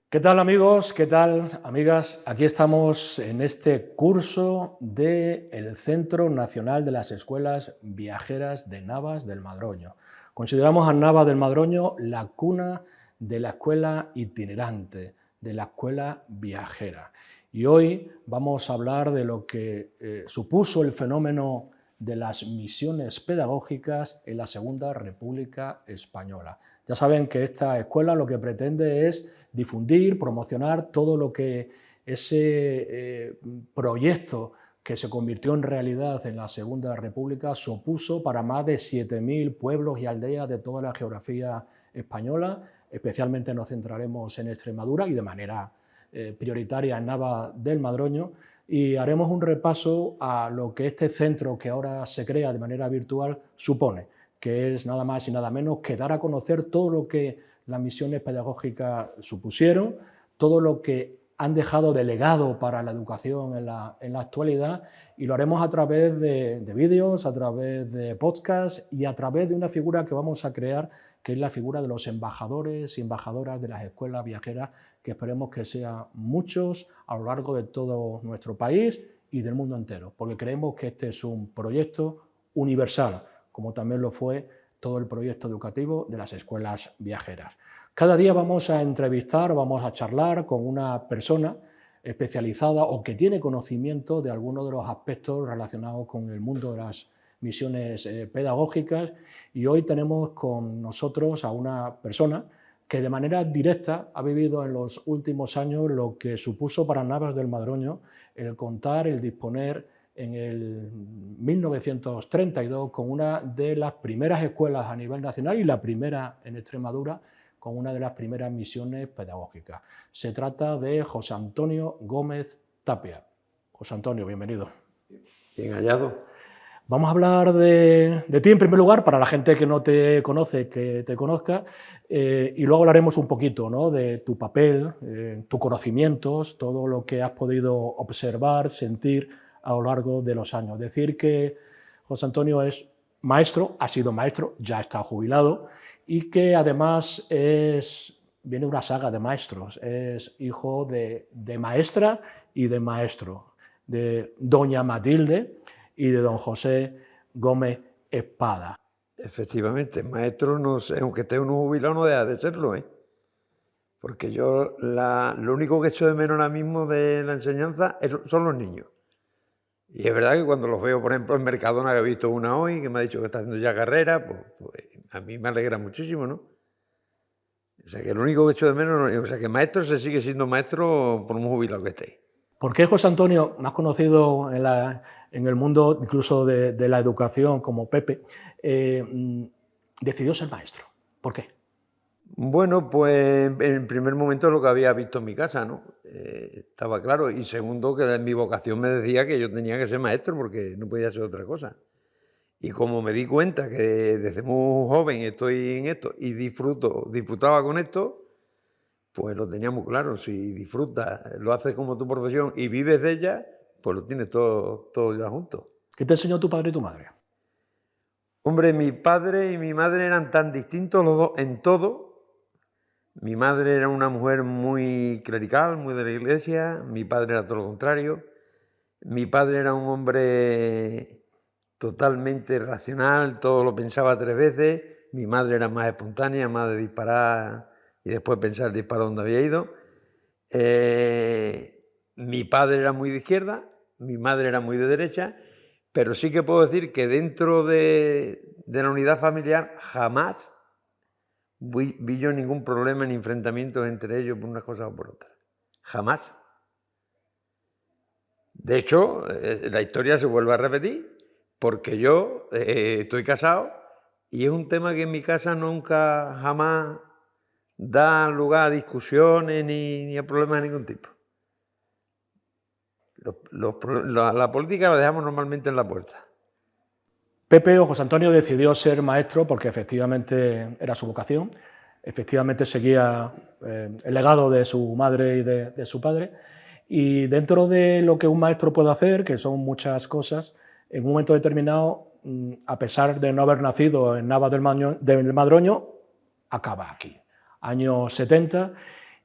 ¿Qué tal amigos? ¿Qué tal amigas? Aquí estamos en este curso del Centro Nacional de las Escuelas Viajeras de Navas del Madroño. Consideramos a Navas del Madroño la cuna de la escuela itinerante, de la escuela viajera. Y hoy vamos a hablar de lo que supuso el fenómeno de las misiones pedagógicas en la Segunda República Española. Ya saben que esta escuela lo que pretende es difundir, promocionar todo lo que ese proyecto que se convirtió en realidad en la Segunda República supuso para más de 7.000 pueblos y aldeas de toda la geografía española. Especialmente nos centraremos en Extremadura y de manera prioritaria en Navas del Madroño, y haremos un repaso a lo que este centro que ahora se crea de manera virtual supone, que es nada más y nada menos que dar a conocer todo lo que las misiones pedagógicas supusieron, todo lo que han dejado de legado para la educación en la actualidad, y lo haremos a través de vídeos, a través de podcasts y a través de una figura que vamos a crear, que es la figura de los embajadores y embajadoras de las escuelas viajeras, que esperemos que sean muchos a lo largo de todo nuestro país y del mundo entero, porque creemos que este es un proyecto universal, como también lo fue todo el proyecto educativo de las escuelas viajeras. Cada día vamos a entrevistar, vamos a charlar con una persona especializada o que tiene conocimiento de algunos de los aspectos relacionados con el mundo de las misiones pedagógicas, y hoy tenemos con nosotros a una persona que de manera directa ha vivido en los últimos años lo que supuso para Navas del Madroño el contar, el disponer en el 1932 con una de las primeras escuelas a nivel nacional y la primera en Extremadura con una de las primeras misiones pedagógicas. Se trata de José Antonio Gómez Tapia. José Antonio, bienvenido. Bien hallado. Vamos a hablar de ti en primer lugar, para la gente que no te conoce, que te conozca, y luego hablaremos un poquito, ¿no?, de tu papel, tus conocimientos, todo lo que has podido observar, sentir a lo largo de los años. Decir que José Antonio es maestro, ha sido maestro, ya está jubilado, y que además viene una saga de maestros, es hijo de maestra y de maestro, de doña Matilde y de don José Gómez Espada. Efectivamente, maestro, no sé, aunque esté uno jubilado, no deja de serlo, ¿eh? Porque yo lo único que echo de menos ahora mismo de la enseñanza son los niños. Y es verdad que cuando los veo, por ejemplo, en Mercadona, que he visto una hoy, que me ha dicho que está haciendo ya carrera, pues a mí me alegra muchísimo, ¿no? O sea, que lo único que echo de menos, o sea, que maestro se sigue siendo maestro por muy jubilado que esté. ¿Por qué José Antonio, más conocido en el mundo incluso de la educación como Pepe, decidió ser maestro? ¿Por qué? Bueno, pues en primer momento lo que había visto en mi casa, ¿no? Estaba claro. Y segundo, que mi vocación me decía que yo tenía que ser maestro porque no podía ser otra cosa. Y como me di cuenta que desde muy joven estoy en esto y disfrutaba con esto, pues lo tenía muy claro. Si disfrutas, lo haces como tu profesión y vives de ella, pues lo tienes todo ya junto. ¿Qué te enseñó tu padre y tu madre? Hombre, mi padre y mi madre eran tan distintos los dos en todo. Mi madre era una mujer muy clerical, muy de la iglesia, mi padre era todo lo contrario. Mi padre era un hombre totalmente racional, todo lo pensaba 3 veces. Mi madre era más espontánea, más de disparar y después pensar el disparo donde había ido. Mi padre era muy de izquierda, mi madre era muy de derecha, pero sí que puedo decir que dentro de la unidad familiar jamás vi yo ningún problema ni enfrentamientos entre ellos por unas cosas o por otras. Jamás. De hecho, la historia se vuelve a repetir porque yo estoy casado y es un tema que en mi casa nunca, jamás da lugar a discusiones ni a problemas de ningún tipo. La política la dejamos normalmente en la puerta. Pepe o José Antonio decidió ser maestro porque efectivamente era su vocación, efectivamente seguía el legado de su madre y de su padre, y dentro de lo que un maestro puede hacer, que son muchas cosas, en un momento determinado, a pesar de no haber nacido en Navas del Madroño, acaba aquí, años 70,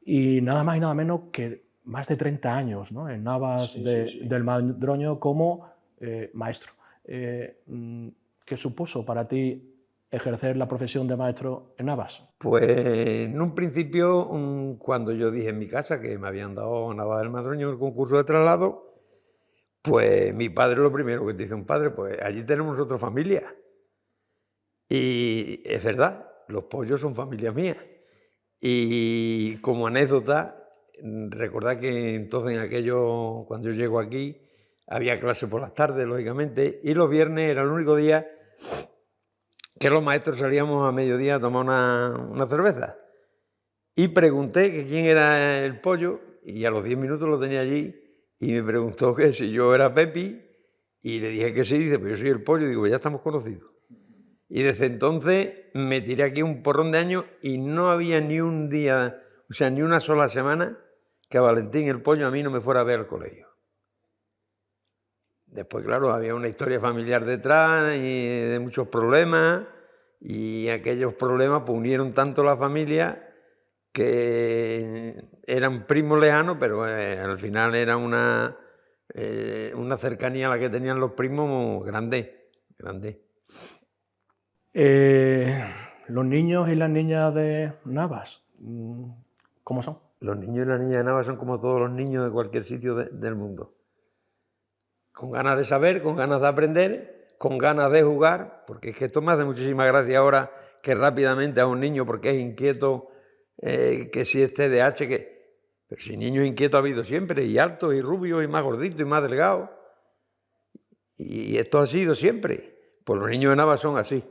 y nada más y nada menos que más de 30 años, ¿no?, en Navas Sí, sí, sí. del Madroño como maestro. ¿Qué supuso para ti ejercer la profesión de maestro en Navas? Pues en un principio, cuando yo dije en mi casa que me habían dado Navas del Madroño el concurso de traslado, pues mi padre, lo primero que te dice un padre, pues allí tenemos nosotros familia. Y es verdad, los pollos son familia mía. Y como anécdota, recordad que entonces en aquello, cuando yo llego aquí, había clase por las tardes, lógicamente, y los viernes era el único día que los maestros salíamos a mediodía a tomar una cerveza. Y pregunté que quién era el pollo, y a los 10 minutos lo tenía allí, y me preguntó que si yo era Pepi, y le dije que sí, dice, pues yo soy el pollo, digo, pues ya estamos conocidos. Y desde entonces me tiré aquí un porrón de años y no había ni un día, o sea, ni una sola semana que a Valentín el pollo a mí no me fuera a ver al colegio. Después, claro, había una historia familiar detrás y de muchos problemas, y aquellos problemas pues, unieron tanto la familia que eran primos lejanos, pero al final era una cercanía a la que tenían los primos grande, grande. Eh, los niños y las niñas de Navas, ¿cómo son? Los niños y las niñas de Nava son como todos los niños de cualquier sitio del mundo. Con ganas de saber, con ganas de aprender, con ganas de jugar, porque es que esto me hace muchísima gracia ahora que rápidamente a un niño, porque es inquieto, que si es TDAH, que... Pero si niños inquietos ha habido siempre, y altos, y rubios, y más gorditos, y más delgados. Y esto ha sido siempre. Pues los niños de Nava son así.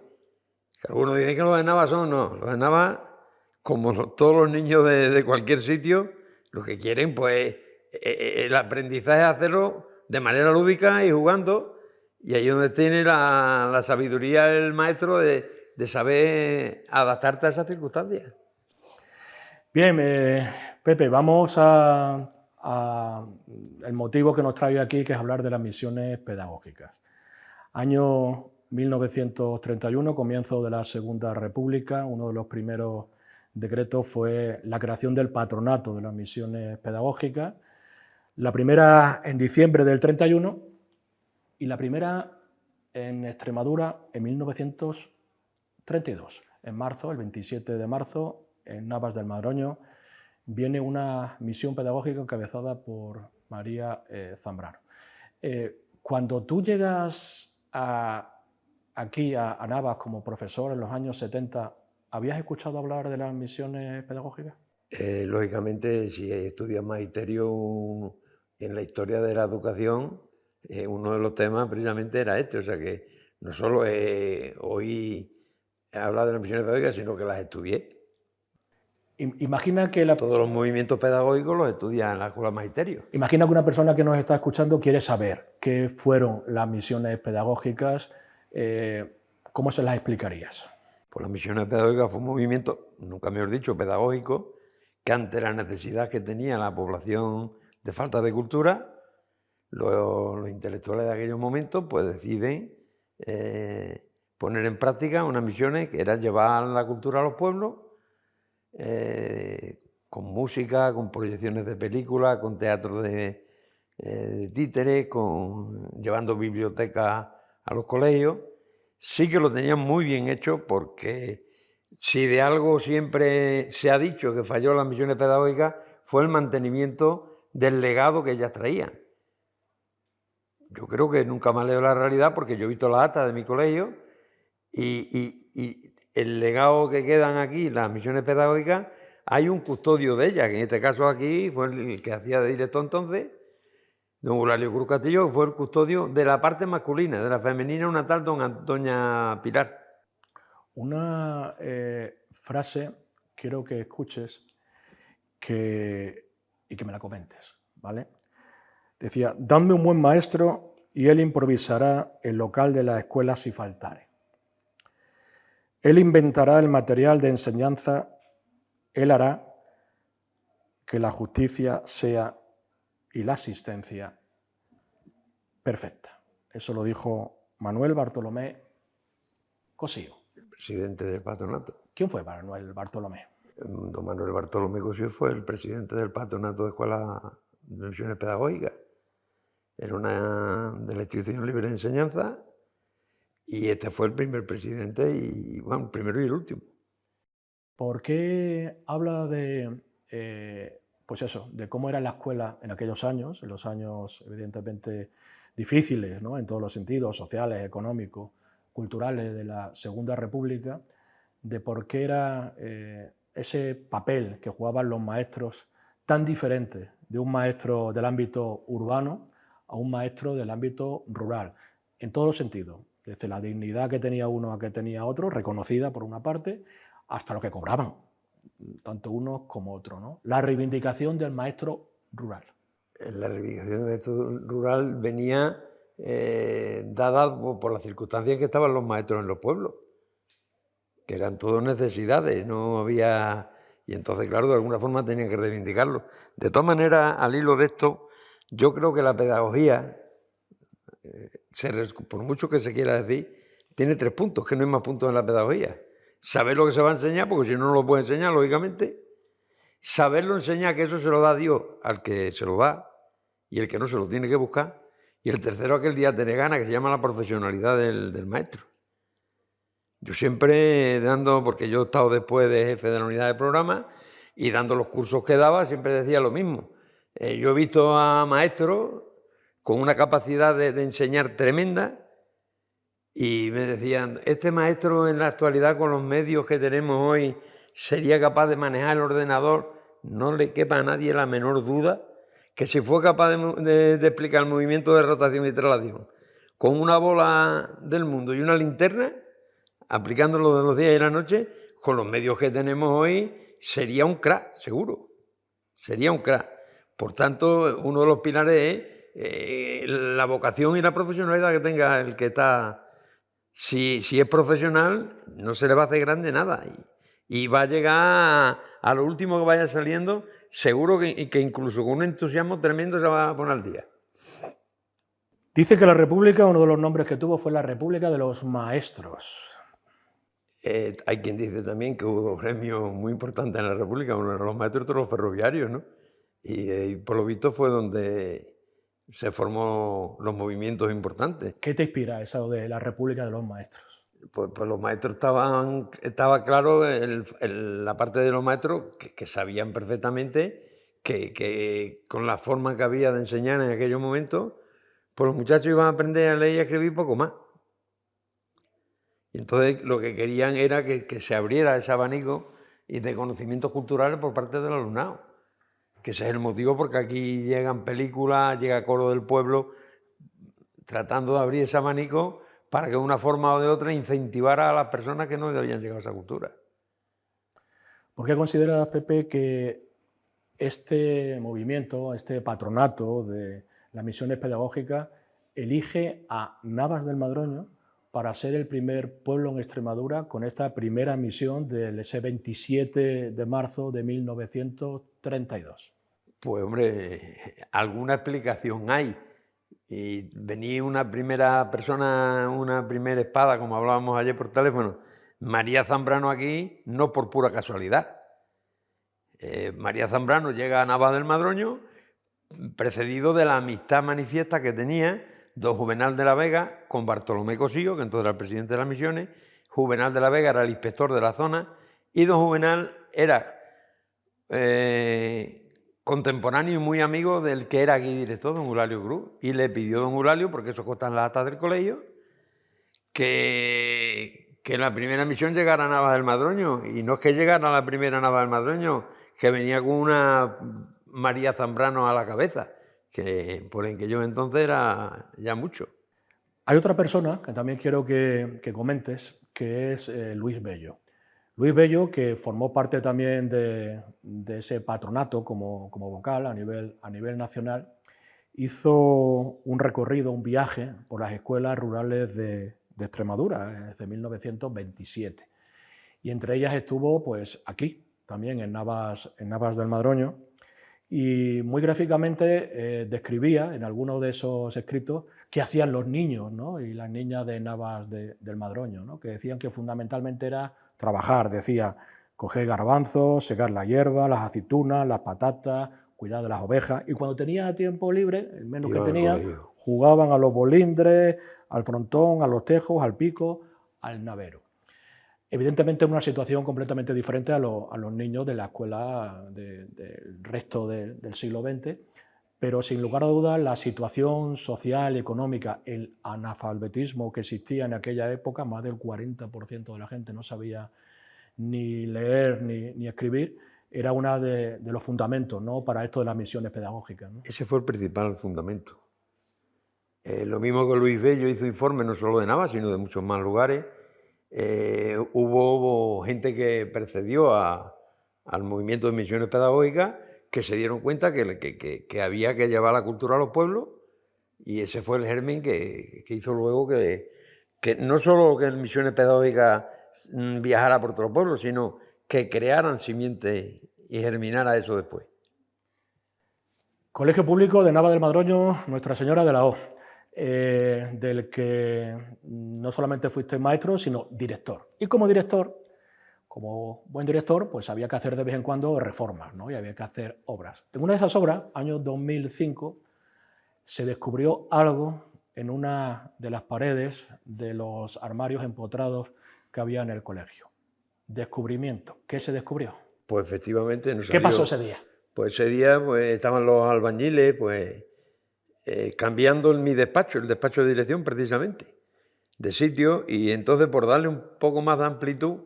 Algunos dicen que los de Nava son, no. Los de Nava, como todos los niños de cualquier sitio, lo que quieren, pues, el aprendizaje es hacerlo de manera lúdica y jugando. Y ahí es donde tiene la sabiduría el maestro de saber adaptarte a esas circunstancias. Bien, Pepe, vamos a el motivo que nos trae aquí, que es hablar de las misiones pedagógicas. Año 1931, comienzo de la Segunda República, uno de los primeros decretos fue la creación del patronato de las misiones pedagógicas, la primera en diciembre del 31 y la primera en Extremadura en 1932. En marzo, el 27 de marzo, en Navas del Madroño, viene una misión pedagógica encabezada por María Zambrano. Cuando tú llegas aquí a Navas como profesor en los años 70, ¿habías escuchado hablar de las misiones pedagógicas? Lógicamente, si estudias magisterio en la historia de la educación, uno de los temas precisamente era este, o sea que no solo oí hablar de las misiones pedagógicas, sino que las estudié. Imagina que, la, Todos los movimientos pedagógicos los estudias en la escuela de magisterio. imagina que una persona que nos está escuchando quiere saber qué fueron las misiones pedagógicas, ¿cómo se las explicarías? Pues las misiones pedagógicas fue un movimiento, nunca mejor dicho, pedagógico, que ante la necesidad que tenía la población de falta de cultura, los intelectuales de aquellos momentos pues deciden poner en práctica unas misiones que eran llevar la cultura a los pueblos, con música, con proyecciones de películas, con teatro de títeres, llevando bibliotecas a los colegios. Sí que lo tenían muy bien hecho, porque si de algo siempre se ha dicho que falló las misiones pedagógicas, fue el mantenimiento del legado que ellas traían. Yo creo que nunca me ha leído la realidad, porque yo he visto las actas de mi colegio y el legado que quedan aquí, las misiones pedagógicas, hay un custodio de ellas, que en este caso aquí fue el que hacía de director entonces, don Eulalio Cruz Castillo, que fue el custodio de la parte masculina, de la femenina, una tal doña Pilar. Una frase quiero que escuches y que me la comentes, ¿vale? Decía, dadme un buen maestro y él improvisará el local de la escuela si faltare. Él inventará el material de enseñanza, él hará que la justicia sea y la asistencia perfecta. Eso lo dijo Manuel Bartolomé Cosío. El presidente del patronato. ¿Quién fue Manuel Bartolomé? Don Manuel Bartolomé Cosío fue el presidente del Patronato de Escuelas de Misiones Pedagógicas. Era una de la Institución Libre de Enseñanza y este fue el primer presidente y, bueno, el primero y el último. ¿Por qué habla de, pues eso, de cómo era la escuela en aquellos años, en los años evidentemente difíciles, ¿no? En todos los sentidos, sociales, económicos, culturales de la Segunda República, de por qué era ese papel que jugaban los maestros tan diferente de un maestro del ámbito urbano a un maestro del ámbito rural, en todos los sentidos, desde la dignidad que tenía uno a que tenía otro, reconocida por una parte, hasta lo que cobraban, tanto unos como otros, ¿no? La reivindicación del maestro rural. La reivindicación del maestro rural venía dada por las circunstancias en que estaban los maestros en los pueblos, que eran todas necesidades, no había... Y entonces, claro, de alguna forma tenían que reivindicarlo. De todas maneras, al hilo de esto, yo creo que la pedagogía, por mucho que se quiera decir, tiene 3 puntos, que no hay más puntos en la pedagogía. Saber lo que se va a enseñar, porque si no, no lo puede enseñar, lógicamente. Saberlo enseñar, que eso se lo da Dios al que se lo da, y el que no se lo tiene que buscar. Y el tercero, aquel día te gana, que se llama la profesionalidad del maestro. Yo siempre dando, porque yo he estado después de jefe de la unidad de programa, y dando los cursos que daba, siempre decía lo mismo. Yo he visto a maestros con una capacidad de enseñar tremenda, y me decían, este maestro en la actualidad con los medios que tenemos hoy sería capaz de manejar el ordenador. No le quepa a nadie la menor duda que si fue capaz de explicar el movimiento de rotación y traslación con una bola del mundo y una linterna, aplicándolo de los días y la noche, con los medios que tenemos hoy, sería un crack, seguro. Sería un crack. Por tanto, uno de los pilares es la vocación y la profesionalidad que tenga el que está. Si es profesional, no se le va a hacer grande nada. Y va a llegar a lo último que vaya saliendo, seguro que incluso con un entusiasmo tremendo se va a poner al día. Dice que la República, uno de los nombres que tuvo fue la República de los Maestros. Hay quien dice también que hubo gremios muy importantes en la República, uno de los maestros, otro los ferroviarios, ¿no? Y por lo visto fue donde se formó los movimientos importantes. ¿Qué te inspira eso de la República de los Maestros? Pues los maestros estaba claro, la parte de los maestros que sabían perfectamente que con la forma que había de enseñar en aquellos momentos, pues los muchachos iban a aprender a leer y a escribir poco más. Y entonces lo que querían era que se abriera ese abanico y de conocimientos culturales por parte del alumnado. Que ese es el motivo porque aquí llegan películas, llega Coro del Pueblo, tratando de abrir ese abanico para que de una forma o de otra incentivara a las personas que no habían llegado a esa cultura. ¿Por qué consideras, Pepe, que este movimiento, este patronato de las misiones pedagógicas, elige a Navas del Madroño para ser el primer pueblo en Extremadura con esta primera misión ese 27 de marzo de 1932? Pues hombre, alguna explicación hay. Y venía una primera persona, una primera espada, como hablábamos ayer por teléfono, María Zambrano aquí, no por pura casualidad. María Zambrano llega a Navas del Madroño, precedido de la amistad manifiesta que tenía don Juvenal de la Vega con Bartolomé Cosío, que entonces era el presidente de las misiones. Juvenal de la Vega era el inspector de la zona y don Juvenal era contemporáneo y muy amigo del que era aquí director, don Eulalio Cruz, y le pidió don Eulalio, porque eso consta en las actas del colegio, que en la primera misión llegara a Navas del Madroño, y no es que llegara a la primera Navas del Madroño, que venía con una María Zambrano a la cabeza, que por en que yo entonces era ya mucho. Hay otra persona que también quiero que comentes, que es Luis Bello. Luis Bello, que formó parte también de ese patronato como vocal a nivel nacional, hizo un recorrido, un viaje por las escuelas rurales de Extremadura desde 1927. Y entre ellas estuvo pues, aquí, también en Navas del Madroño, y muy gráficamente describía en algunos de esos escritos qué hacían los niños, ¿no? Y las niñas de Navas del Madroño, ¿no? Que decían que fundamentalmente era trabajar, decía, coger garbanzos, secar la hierba, las aceitunas, las patatas, cuidar de las ovejas. Y cuando tenía tiempo libre, el menos que Iban al tenía, colegio. jugaban a los bolindres, al frontón, a los tejos, al pico, al navero. Evidentemente una situación completamente diferente a los niños de la escuela del resto del siglo XX, pero sin lugar a dudas la situación social, económica, el analfabetismo que existía en aquella época, más del 40% de la gente no sabía ni leer ni escribir, era uno de los fundamentos, ¿no?, para esto de las misiones pedagógicas, ¿no? Ese fue el principal fundamento. Lo mismo que Luis Bello hizo informes no solo de Navas, sino de muchos más lugares. Hubo gente que precedió al movimiento de misiones pedagógicas que se dieron cuenta que había que llevar la cultura a los pueblos, y ese fue el germen que hizo luego que no solo que en misiones pedagógicas viajara por otros pueblos, sino que crearan simiente y germinara eso después. Colegio Público de Nava del Madroño, Nuestra Señora de la O, del que no solamente fuiste maestro, sino director. Y como director, como buen director, pues había que hacer de vez en cuando reformas, ¿no?, y había que hacer obras. En una de esas obras, año 2005, se descubrió algo en una de las paredes de los armarios empotrados que había en el colegio. Descubrimiento. ¿Qué se descubrió? Pues efectivamente nos ¿Qué pasó salió. ese día? Pues ese día pues, estaban los albañiles pues, cambiando mi despacho, el despacho de dirección precisamente, de sitio, y entonces por darle un poco más de amplitud,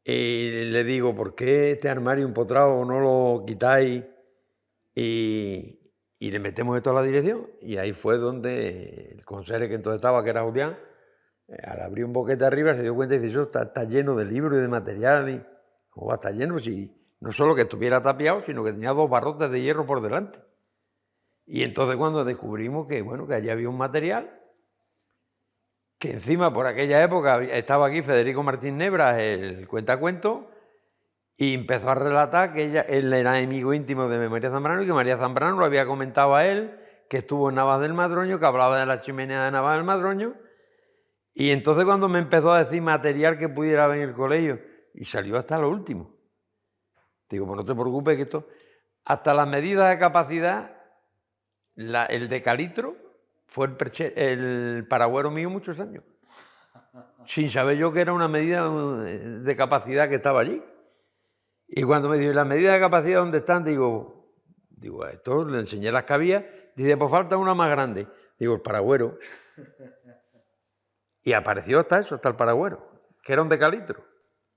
le digo, ¿por qué este armario empotrado no lo quitáis y le metemos esto a la dirección? Y ahí fue donde el conserje que entonces estaba, que era Julián, al abrir un boquete arriba se dio cuenta y dice, eso está lleno de libros y de material. Y, ¿cómo va a estar lleno? Si no solo que estuviera tapiado, sino que tenía 2 barrotes de hierro por delante. Y entonces cuando descubrimos que, bueno, que allí había un material, que encima por aquella época estaba aquí Federico Martín Nebras, el cuentacuentos, y empezó a relatar que él era amigo íntimo de María Zambrano y que María Zambrano lo había comentado a él, que estuvo en Navas del Madroño, que hablaba de la chimenea de Navas del Madroño. Y entonces cuando me empezó a decir material que pudiera haber en el colegio, y salió hasta lo último. Digo, pues no te preocupes que esto, hasta las medidas de capacidad, el decalitro fue el paragüero mío muchos años, sin saber yo que era una medida de capacidad que estaba allí. Y cuando me dijo, ¿las medidas de capacidad dónde están? Digo, a esto le enseñé las que había, dice, pues falta una más grande. Digo, el paragüero. Y apareció hasta eso, hasta el paragüero, que era un decalitro.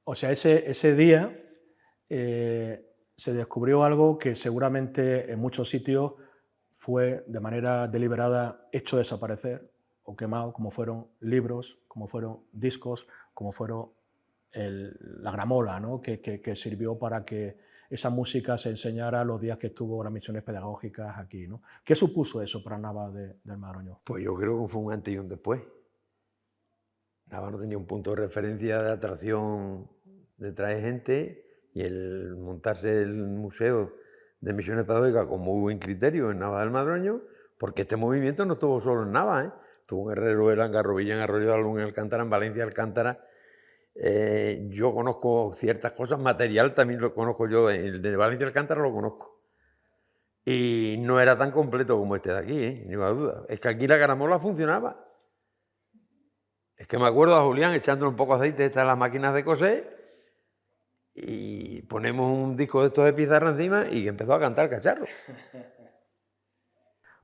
O sea, ese día se descubrió algo que seguramente en muchos sitios fue de manera deliberada hecho desaparecer o quemado, como fueron libros, como fueron discos, como fueron la gramola, ¿no?, que sirvió para que esa música se enseñara los días que estuvo las misiones pedagógicas aquí, ¿no? ¿Qué supuso eso para Navas del Madroño? Pues yo creo que fue un antes y un después. Navas no tenía un punto de referencia de atracción de traer gente, y el montarse el museo de misiones pedagógicas con muy buen criterio en Navas del Madroño, porque este movimiento no estuvo solo en Navas, estuvo en Herrero, en Garrovilla, en Arroyo de la Luna, en Alcántara, en Valencia, Alcántara. Yo conozco ciertas cosas, material también lo conozco yo, el de Valencia, Alcántara lo conozco. Y no era tan completo como este de aquí, ni más duda. Es que aquí la gramola funcionaba. Es que me acuerdo a Julián echándole un poco de aceite a las máquinas de coser, y ponemos un disco de estos de pizarra encima y empezó a cantar cacharro.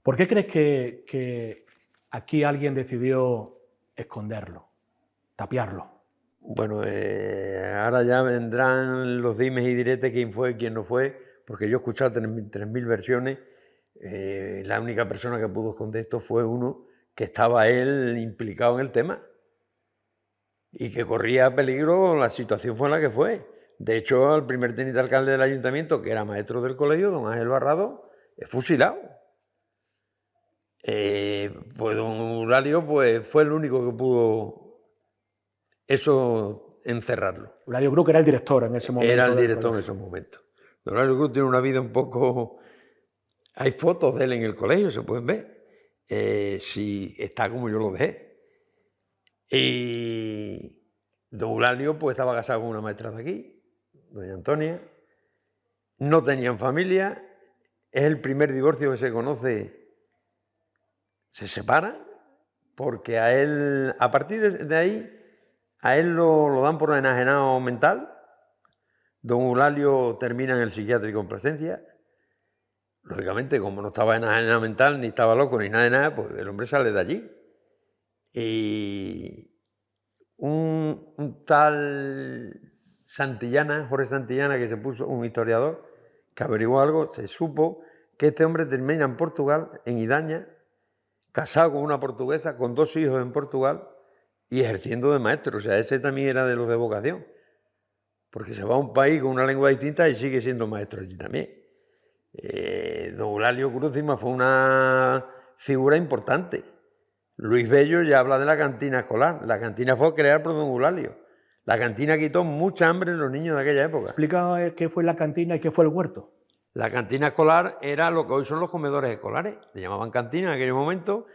¿Por qué crees que aquí alguien decidió esconderlo, tapiarlo? Bueno, ahora ya vendrán los dimes y diretes quién fue, quién no fue, porque yo he escuchado 3.000 versiones. La única persona que pudo esconder esto fue uno que estaba él implicado en el tema y que corría peligro, la situación fue la que fue. De hecho, el primer teniente alcalde del ayuntamiento, que era maestro del colegio, don Ángel Barrado, es fusilado. Pues don Eulalio pues, fue el único que pudo eso encerrarlo. Eulalio Cruz, que era el director en ese momento. Era el del director en colegio. esos momentos. Don Eulalio Cruz tiene una vida un poco... Hay fotos de él en el colegio, se pueden ver. Si está como yo lo dejé. Y don Eulalio pues estaba casado con una maestra de aquí, doña Antonia, no tenían familia, es el primer divorcio que se conoce, se separan, porque a él, a partir de ahí, a él lo dan por enajenado mental. Don Eulalio termina en el psiquiátrico en Plasencia. Lógicamente, como no estaba enajenado mental, ni estaba loco, ni nada de nada, pues el hombre sale de allí. Y un tal Santillana, Jorge Santillana, que se puso, un historiador, que averiguó algo, se supo que este hombre termina en Portugal, en Idaña, casado con una portuguesa, con 2 hijos en Portugal y ejerciendo de maestro. O sea, ese también era de los de vocación, porque se va a un país con una lengua distinta y sigue siendo maestro allí también. Don Eulalio Cruzima fue una figura importante. Luis Bello ya habla de la cantina escolar. La cantina fue creada por don Eulalio. La cantina quitó mucha hambre en los niños de aquella época. Explica qué fue la cantina y qué fue el huerto. La cantina escolar era lo que hoy son los comedores escolares. Le llamaban cantina en aquel momento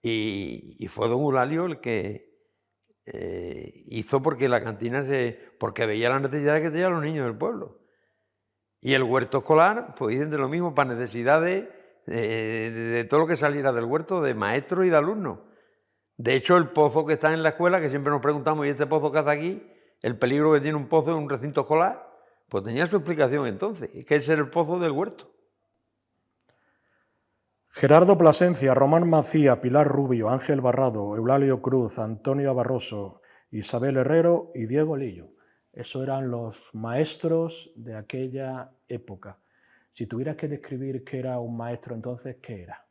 y fue don Eulalio el que hizo porque la cantina porque veía las necesidades que tenían los niños del pueblo. Y el huerto escolar, pues dicen de lo mismo, para necesidades de todo lo que saliera del huerto, de maestros y de alumnos. De hecho, el pozo que está en la escuela, que siempre nos preguntamos, ¿y este pozo que hace aquí? El peligro que tiene un pozo en un recinto escolar, pues tenía su explicación entonces, que ese era el pozo del huerto. Gerardo Plasencia, Román Macía, Pilar Rubio, Ángel Barrado, Eulalio Cruz, Antonio Barroso, Isabel Herrero y Diego Lillo. Esos eran los maestros de aquella época. Si tuvieras que describir qué era un maestro entonces, ¿qué era?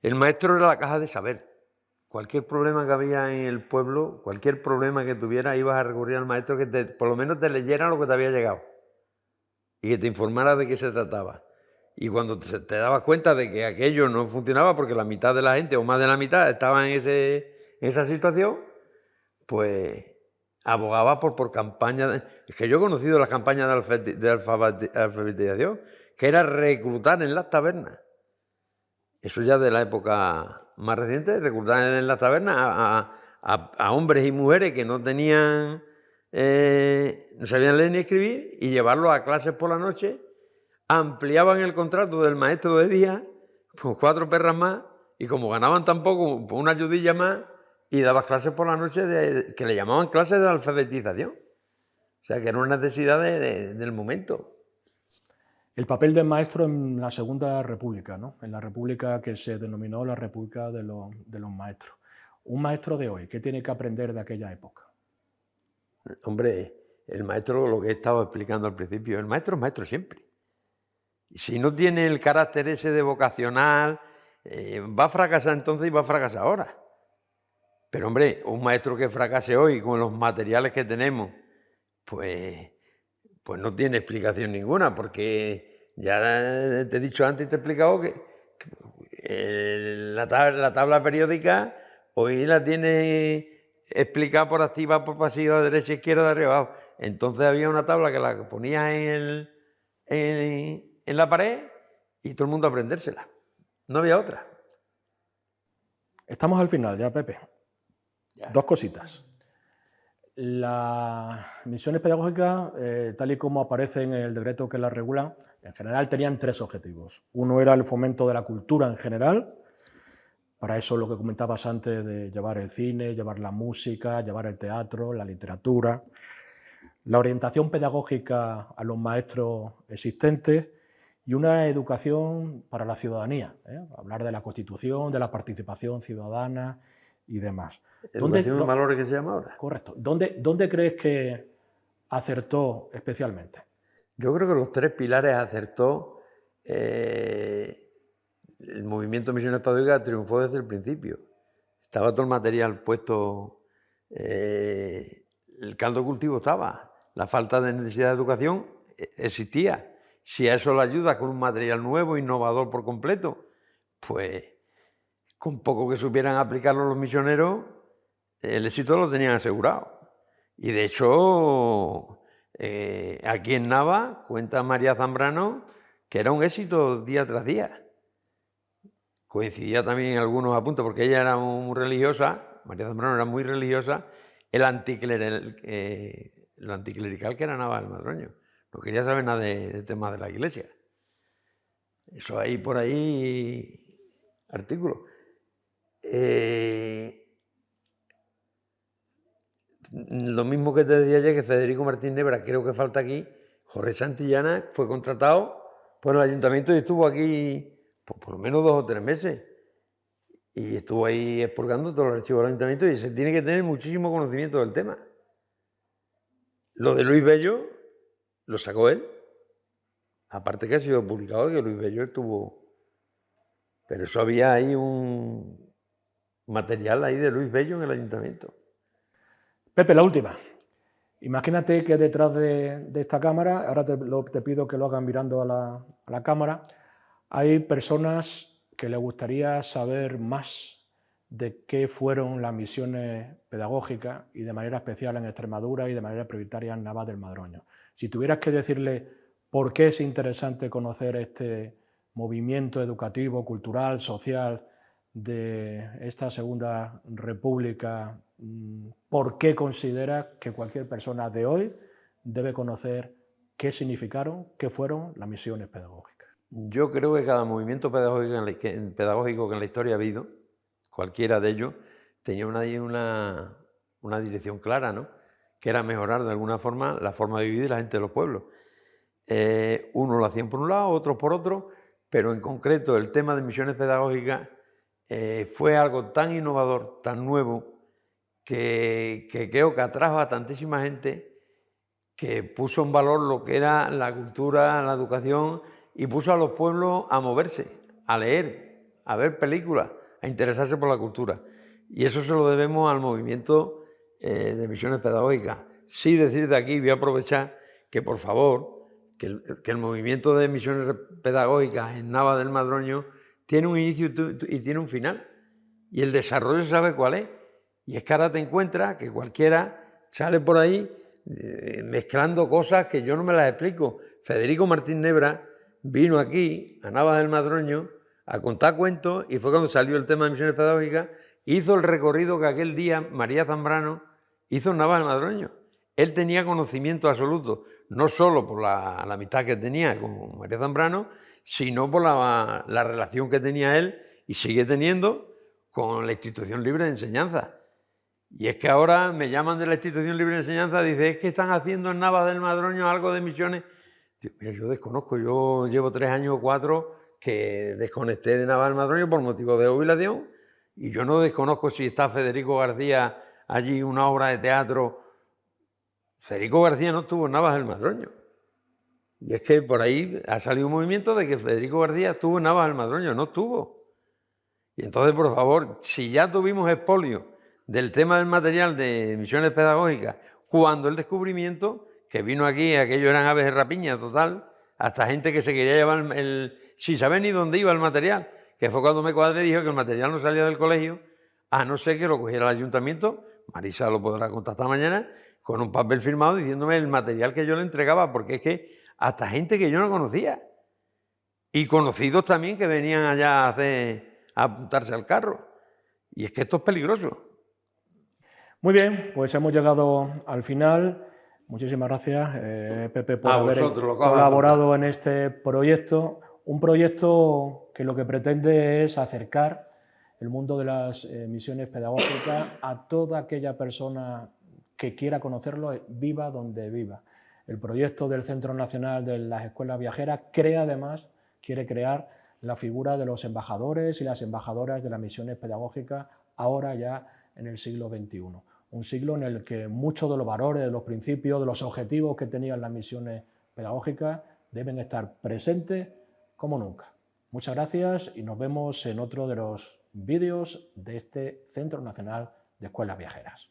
El maestro era la caja de saber. Cualquier problema que había en el pueblo, cualquier problema que tuviera, ibas a recurrir al maestro que por lo menos te leyera lo que te había llegado y que te informara de qué se trataba. Y cuando te dabas cuenta de que aquello no funcionaba porque la mitad de la gente o más de la mitad estaba en esa situación, pues abogaba por campañas. Es que yo he conocido las campañas de alfabetización, que era reclutar en las tabernas. Eso ya de la época más reciente, reclutar en las tabernas a hombres y mujeres que no tenían, no sabían leer ni escribir y llevarlos a clases por la noche. Ampliaban el contrato del maestro de día con 4 perras más y como ganaban tan poco, pues una ayudilla más y dabas clases por la noche que le llamaban clases de alfabetización. O sea, que era una necesidad del momento. El papel del maestro en la Segunda República, ¿no? En la república que se denominó la República de los Maestros. Un maestro de hoy, ¿qué tiene que aprender de aquella época? Hombre, el maestro, lo que he estado explicando al principio, el maestro es maestro siempre. Y si no tiene el carácter ese de vocacional, va a fracasar entonces y va a fracasar ahora. Pero hombre, un maestro que fracase hoy con los materiales que tenemos, pues no tiene explicación ninguna, porque ya te he dicho antes y te he explicado que la tabla periódica hoy la tiene explicada por activa, por pasiva, derecha, izquierda, de arriba abajo. Entonces había una tabla que la ponías en la pared y todo el mundo a aprendérsela. No había otra. Estamos al final ya, Pepe. Ya. 2 cositas. Las misiones pedagógicas, tal y como aparece en el decreto que las regula, en general tenían 3 objetivos. Uno era el fomento de la cultura en general, para eso lo que comentabas antes de llevar el cine, llevar la música, llevar el teatro, la literatura, la orientación pedagógica a los maestros existentes y una educación para la ciudadanía, hablar de la Constitución, de la participación ciudadana y demás. Educación en valores que se llama ahora. Correcto. ¿Dónde crees que acertó especialmente? Yo creo que los 3 pilares acertó. El movimiento Misiones Pedagógicas triunfó desde el principio. Estaba todo el material puesto, el caldo de cultivo estaba, la falta de necesidad de educación existía. Si a eso le ayudas con un material nuevo, innovador por completo, pues con poco que supieran aplicarlo los misioneros, el éxito lo tenían asegurado. Y de hecho, aquí en Nava, cuenta María Zambrano, que era un éxito día tras día. Coincidía también en algunos apuntes, porque ella era muy religiosa, María Zambrano era muy religiosa, lo anticlerical que era Navas del Madroño. No quería saber nada de temas de la iglesia. Eso hay por ahí artículos. Lo mismo que te decía ayer, que Federico Martín Nebra, creo que falta aquí. Jorge Santillana fue contratado por el ayuntamiento y estuvo aquí por lo menos 2 o 3 meses. Y estuvo ahí expurgando todos los archivos del ayuntamiento y se tiene que tener muchísimo conocimiento del tema. Lo de Luis Bello lo sacó él. Aparte que ha sido publicado que Luis Bello estuvo... Pero eso había ahí un material ahí de Luis Bello en el ayuntamiento. Pepe, la última. Imagínate que detrás de esta cámara, ahora te pido que lo hagan mirando a la cámara, hay personas que les gustaría saber más de qué fueron las misiones pedagógicas y de manera especial en Extremadura y de manera prioritaria en Navas del Madroño. Si tuvieras que decirle por qué es interesante conocer este movimiento educativo, cultural, social de esta Segunda República, ¿por qué consideras que cualquier persona de hoy debe conocer qué significaron, qué fueron las misiones pedagógicas? Yo creo que cada movimiento pedagógico que en la historia ha habido, cualquiera de ellos, tenía una dirección clara, ¿no? Que era mejorar de alguna forma la forma de vivir de la gente de los pueblos. Unos lo hacían por un lado, otros por otro, pero en concreto el tema de misiones pedagógicas fue algo tan innovador, tan nuevo, que creo que atrajo a tantísima gente, que puso en valor lo que era la cultura, la educación, y puso a los pueblos a moverse, a leer, a ver películas, a interesarse por la cultura. Y eso se lo debemos al movimiento de misiones pedagógicas. Sí decir de aquí, voy a aprovechar que por favor, que el movimiento de misiones pedagógicas en Navas del Madroño tiene un inicio y tiene un final. Y el desarrollo sabe cuál es. Y es que ahora te encuentras que cualquiera sale por ahí mezclando cosas que yo no me las explico. Federico Martín Nebra vino aquí, a Navas del Madroño, a contar cuentos, y fue cuando salió el tema de misiones pedagógicas, hizo el recorrido que aquel día María Zambrano hizo en Navas del Madroño. Él tenía conocimiento absoluto, no solo por la amistad que tenía con María Zambrano, sino por la relación que tenía él y sigue teniendo con la Institución Libre de Enseñanza. Y es que ahora me llaman de la Institución Libre de Enseñanza, dice, es que están haciendo en Navas del Madroño algo de misiones. Digo, mira, yo desconozco, yo llevo 3 años o 4 que desconecté de Navas del Madroño por motivo de jubilación, y yo no desconozco si está Federico García allí, una obra de teatro. Federico García no estuvo en Navas del Madroño. Y es que por ahí ha salido un movimiento de que Federico García estuvo en Navas del Madroño, no estuvo. Y entonces, por favor, si ya tuvimos expolio del tema del material de misiones pedagógicas, cuando el descubrimiento, que vino aquí, aquello eran aves de rapiña total, hasta gente que se quería llevar sin saber ni dónde iba el material, que fue cuando me cuadré y dijo que el material no salía del colegio, a no ser que lo cogiera el ayuntamiento, Marisa lo podrá contactar mañana, con un papel firmado diciéndome el material que yo le entregaba, porque es que hasta gente que yo no conocía, y conocidos también que venían allá a apuntarse al carro. Y es que esto es peligroso. Muy bien, pues hemos llegado al final. Muchísimas gracias, Pepe, por haber colaborado en este proyecto. Un proyecto que lo que pretende es acercar el mundo de las misiones pedagógicas a toda aquella persona que quiera conocerlo, viva donde viva. El proyecto del Centro Nacional de las Escuelas Viajeras quiere crear la figura de los embajadores y las embajadoras de las misiones pedagógicas ahora ya en el siglo XXI. Un siglo en el que muchos de los valores, de los principios, de los objetivos que tenían las misiones pedagógicas deben estar presentes como nunca. Muchas gracias y nos vemos en otro de los vídeos de este Centro Nacional de Escuelas Viajeras.